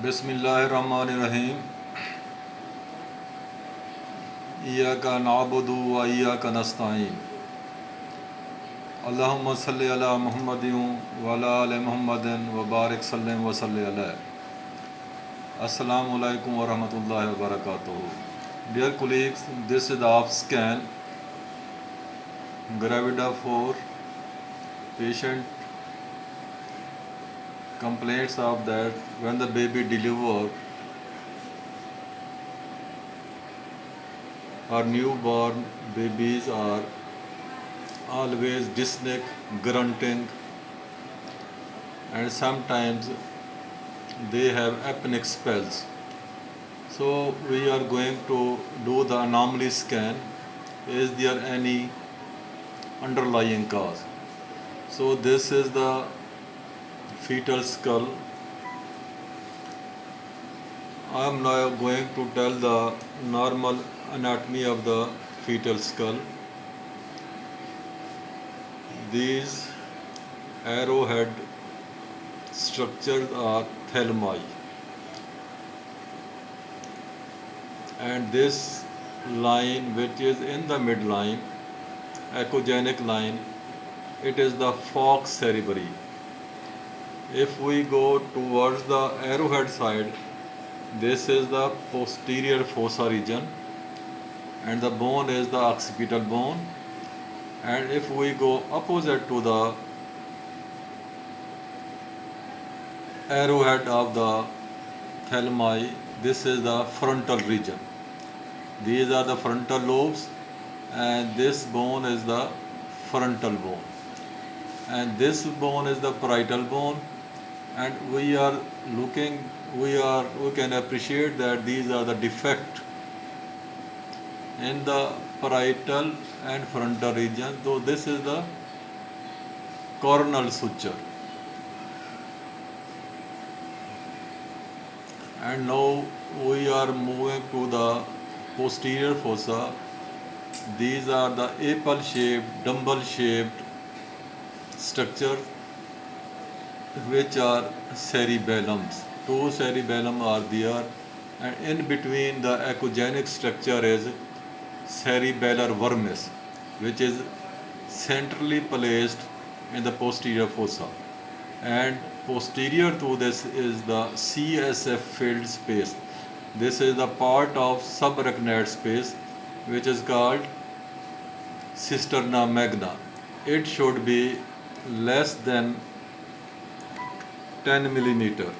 बिस्मिल्लाहिर्रहमानिर्रहीम। इय्याका नअबुदु व इय्याका नस्तईन। अल्लाहुम्मा सल्लि अला मुहम्मदिन व अला आलि मुहम्मदिन व बारिक सल्लिम व सल्लि अलैहि। अस्सलामु अलैकुम व रहमतुल्लाहि व बरकातुहू। Dear colleagues, this is the AF scan Gravida 4 patient complaints of that when the baby delivered or newborn babies are always dyspneic, grunting, and sometimes they have apneic spells. So we are going to do the anomaly scan. Is there any underlying cause? So this is the fetal skull. I am now going to tell the normal anatomy of the fetal skull. These arrowhead structures are thalami, and this line which is in the midline, echogenic line, it is the falx cerebri. If we go towards the arrowhead side, this is the posterior fossa region, and the bone is the occipital bone. And if we go opposite to the arrowhead of the thalami, this is the frontal region. These are the frontal lobes, and this bone is the frontal bone, and this bone is the parietal bone. And we can appreciate that these are the defect in the parietal and frontal region. So this is the coronal suture. And now we are moving to the posterior fossa. These are the apple-shaped, dumbbell-shaped structures which are cerebellums. Two cerebellum are there, and in between the echogenic structure is cerebellar vermis, which is centrally placed in the posterior fossa. And posterior to this is the CSF filled space. This is the part of subarachnoid space which is called cisterna magna. It should be less than 10 millimeter,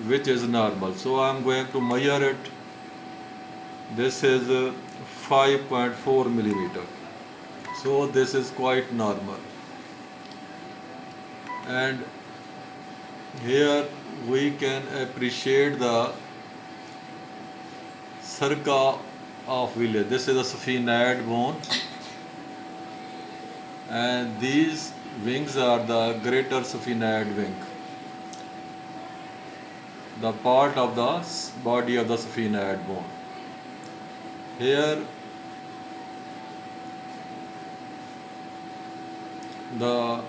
which is normal. So I am going to measure it. This is 5.4 millimeter. So this is quite normal. And here we can appreciate the circa of Willis. This is a sphenoid bone, and these wings are the greater sphenoid wing, the part of the body of the sphenoid bone. Here the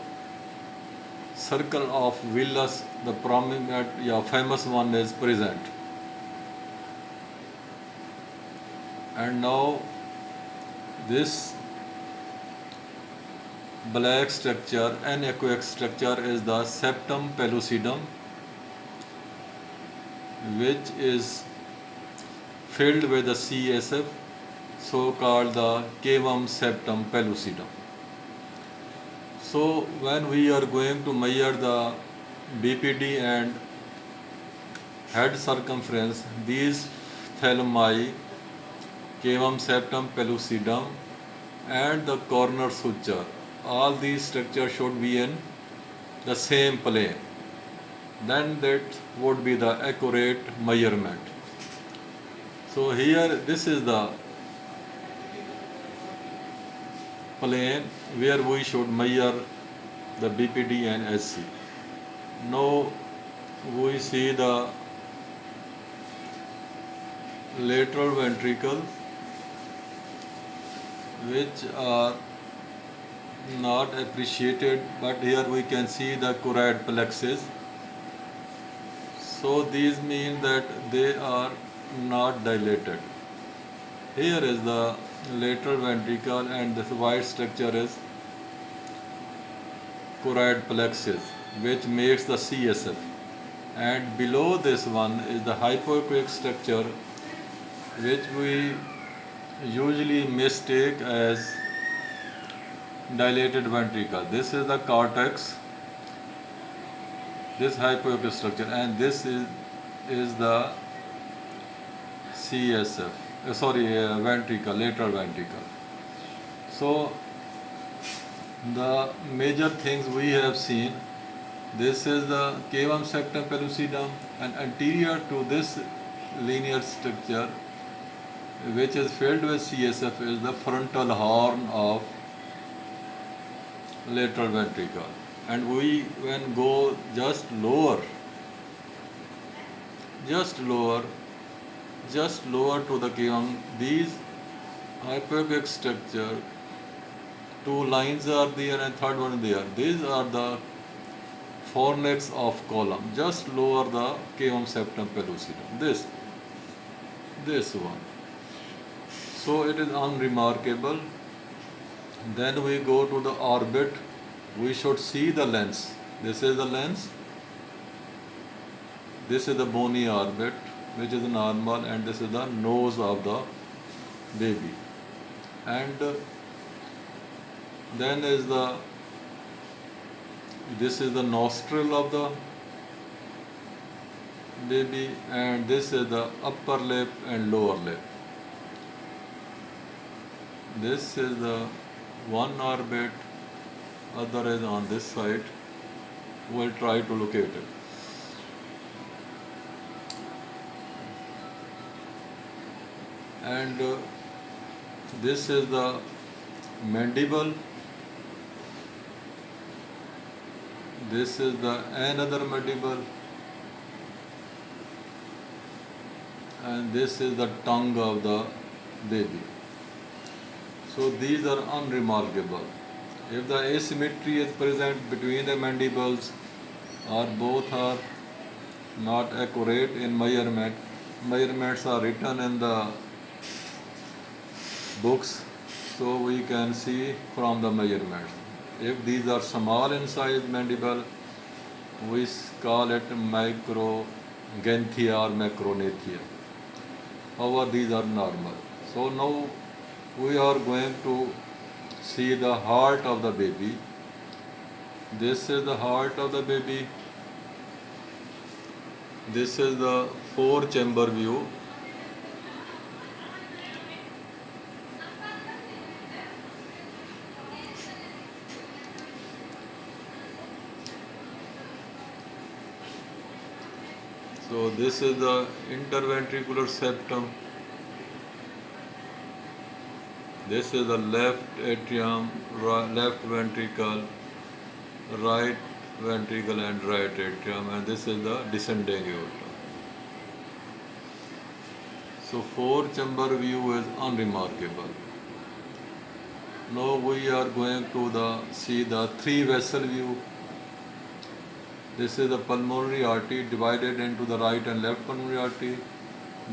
circle of Willis, the prominent, famous one, is present. And now this black structure, anechoic structure, is the septum pellucidum, which is filled with the CSF, so called the cavum septum pellucidum. So when we are going to measure the BPD and head circumference, these thalami, cavum septum pellucidum, and the corner suture, all these structures should be in the same plane. Then that would be the accurate measurement. So here this is the plane where we should measure the BPD and SC. Now we see the lateral ventricle, which are not appreciated, but here we can see the choroid plexus. So these mean that they are not dilated. Here is the lateral ventricle, and this white structure is choroid plexus, which makes the CSF. And below this one is the hypoechoic structure, which we usually mistake as dilated ventricle. This is the cortex, this hypoechoic structure, and this is the CSF. Ventricle, lateral ventricle. So the major things we have seen. This is the cavum septum pellucidum, and anterior to this linear structure, which is filled with CSF, is the frontal horn of lateral ventricle. And we when go just lower to the cavum, these hypoechoic structure, two lines are there and third one there. These are the fornix of column, just lower the cavum septum pellucidum. This one. So it is unremarkable. Then we go to the orbit. We should see the lens. This is the lens. This is the bony orbit, which is normal, and this is the nose of the baby. And then this is the nostril of the baby, and this is the upper lip and lower lip. This is the one orbit, other is on this side. We'll try to locate it. And this is the mandible. This is the another mandible, and this is the tongue of the baby. So these are unremarkable. If the asymmetry is present between the mandibles, or both are not accurate in measurement, measurements are written in the books, so we can see from the measurements. If these are small in size mandible, we call it micrognathia or macronathia. However, these are normal. So now we are going to see the heart of the baby. This is the heart of the baby. This is the 4-chamber view. So this is the interventricular septum. This is the left atrium, left ventricle, right ventricle and right atrium, and this is the descending aorta. So 4-chamber view is unremarkable. Now we are going to see the 3-vessel view. This is the pulmonary artery divided into the right and left pulmonary artery.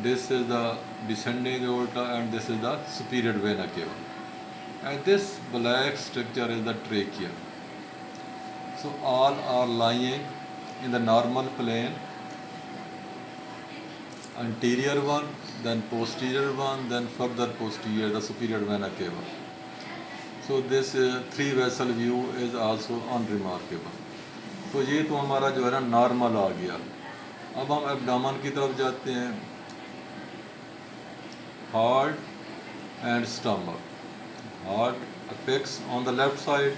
This is the descending aorta, and this is the superior vena cava. And this black structure is the trachea. So all are lying in the normal plane. Anterior one, then posterior one, then further posterior, the superior vena cava. So this 3-vessel view is also unremarkable. तो ये तो हमारा जो है ना normal आ गया. अब हम एब्डोमेन की तरफ जाते हैं. Heart and stomach. Heart apex on the left side,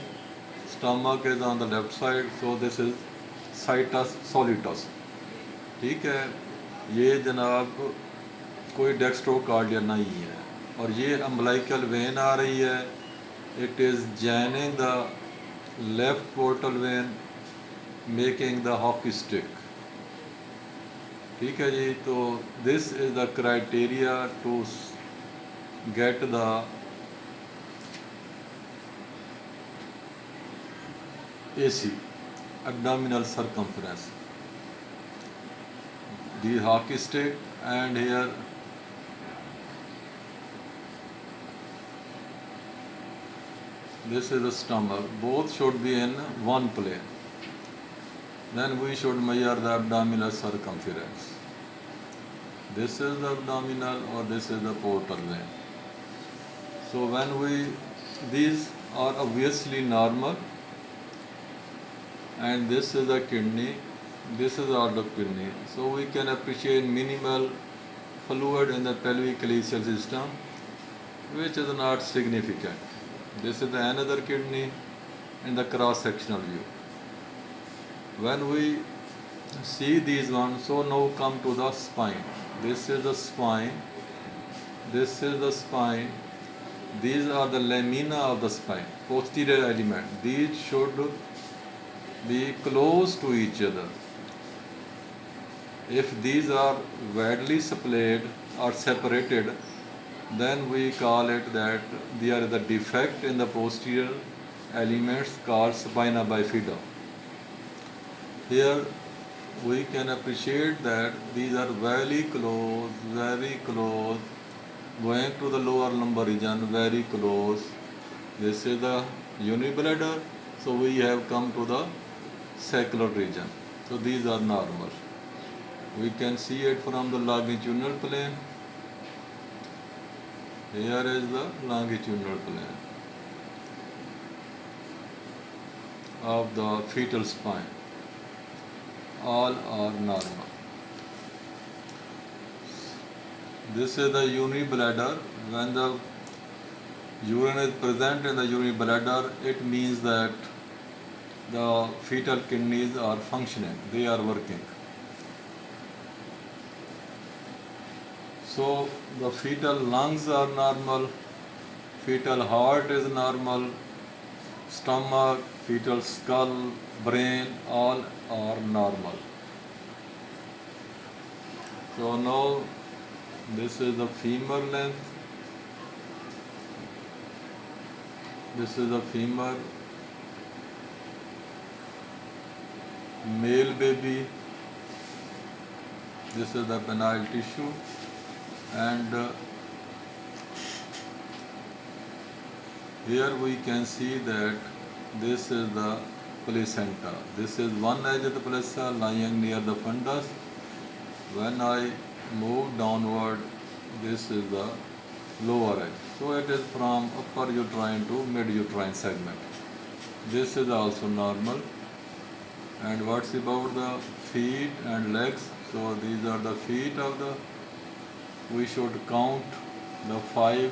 stomach is on the left side. So this is situs solitus. ठीक है, ये जनाब कोई डेक्स्ट्रोकार्डिया नहीं है. और ये अम्बलाइकल वेन आ रही है. It is joining the left portal vein, making the hockey stick. ठीक है जी. तो this is the criteria to get the AC, abdominal circumference. the hockey stick, and here this is the stomach. Both should be in one plane. Then we should measure the abdominal circumference. This is the abdominal or this is the portal vein. So these are obviously normal, and this is the kidney, this is the kidney. So we can appreciate minimal fluid in the pelvic calyceal system, which is not significant. This is the another kidney in the cross-sectional view. When we see these ones, so now come to the spine. This is the spine, this is the spine, these are the lamina of the spine, posterior element. These should be close to each other. If these are widely splayed or separated, then we call it that there is a defect in the posterior elements called spina bifida. Here we can appreciate that these are very close, going to the lower lumbar region, very close. This is the unibladder, so we have come to the sacral region. So these are normal. We can see it from the longitudinal plane. Here is the longitudinal plane of the fetal spine. All are normal. This is the unibladder. When the urine is present in the unibladder, it means that the fetal kidneys are functioning, they are working. So the fetal lungs are normal, fetal heart is normal, stomach, fetal skull, brain, all are normal. So now this is the femur length, this is the femur, male baby, this is the penile tissue, and here we can see that this is the placenta. This is one edge of the placenta lying near the fundus. When I move downward, this is the lower edge. So it is from upper uterine to mid uterine segment. This is also normal. And what's about the feet and legs? So these are the feet of the, we should count the 5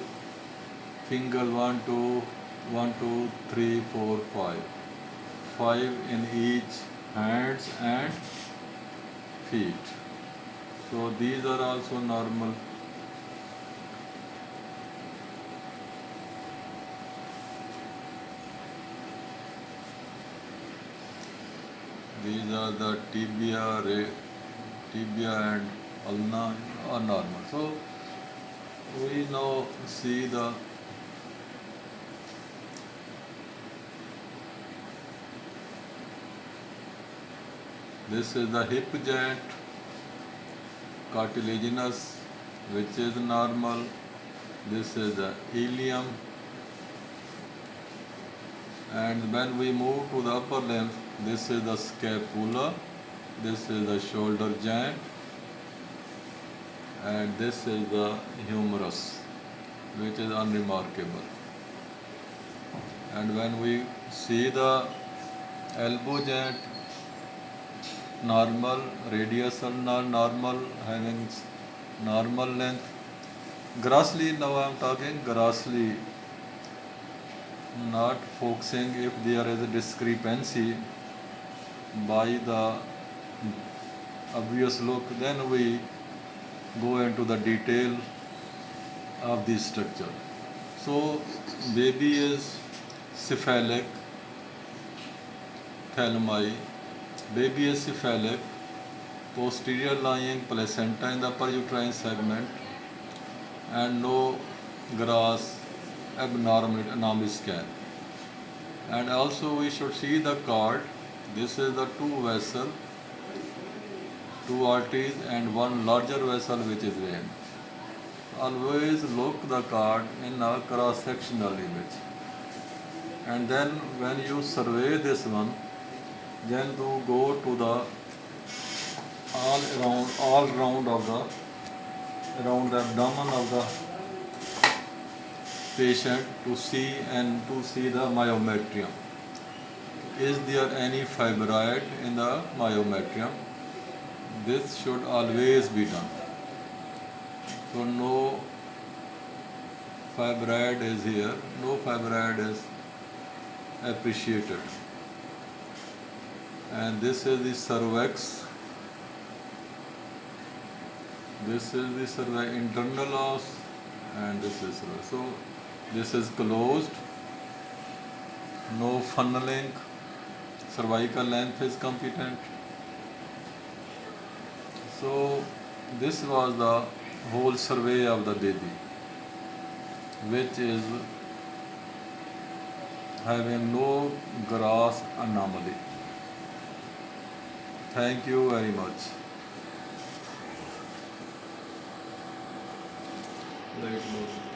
fingers, 1, 2, 3, 4, 5. 5 in each hands and feet. So these are also normal. These are the tibia and ulna are normal. So we now see the this is the hip joint, cartilaginous, which is normal. This is the ilium. And when we move to the upper limb, this is the scapula, this is the shoulder joint, and this is the humerus, which is unremarkable. And when we see the elbow joint, normal, radius ulnar normal, having normal length. Grossly, now I am talking grossly, not focusing if there is a discrepancy by the obvious look, then we go into the detail of the structure. So baby is cephalic, thalami, baby is cephalic, posterior lying placenta in the upper uterine segment, and no gross abnormality anomaly scan. And also we should see the cord. This is the 2 vessel, 2 arteries and 1 larger vessel which is vein. Always look the card in a cross-sectional image. And then when you survey this one, then to go to the all round of the around the abdomen of the patient to see the myometrium. Is there any fibroid in the myometrium? This should always be done. So no fibroid is here, no fibroid is appreciated. And this is the cervix. This is the cervix internal os, and this is cervix. So this is closed, no funneling, cervical length is competent. So this was the whole survey of the baby, which is having no gross anomaly. Thank you very much. Right.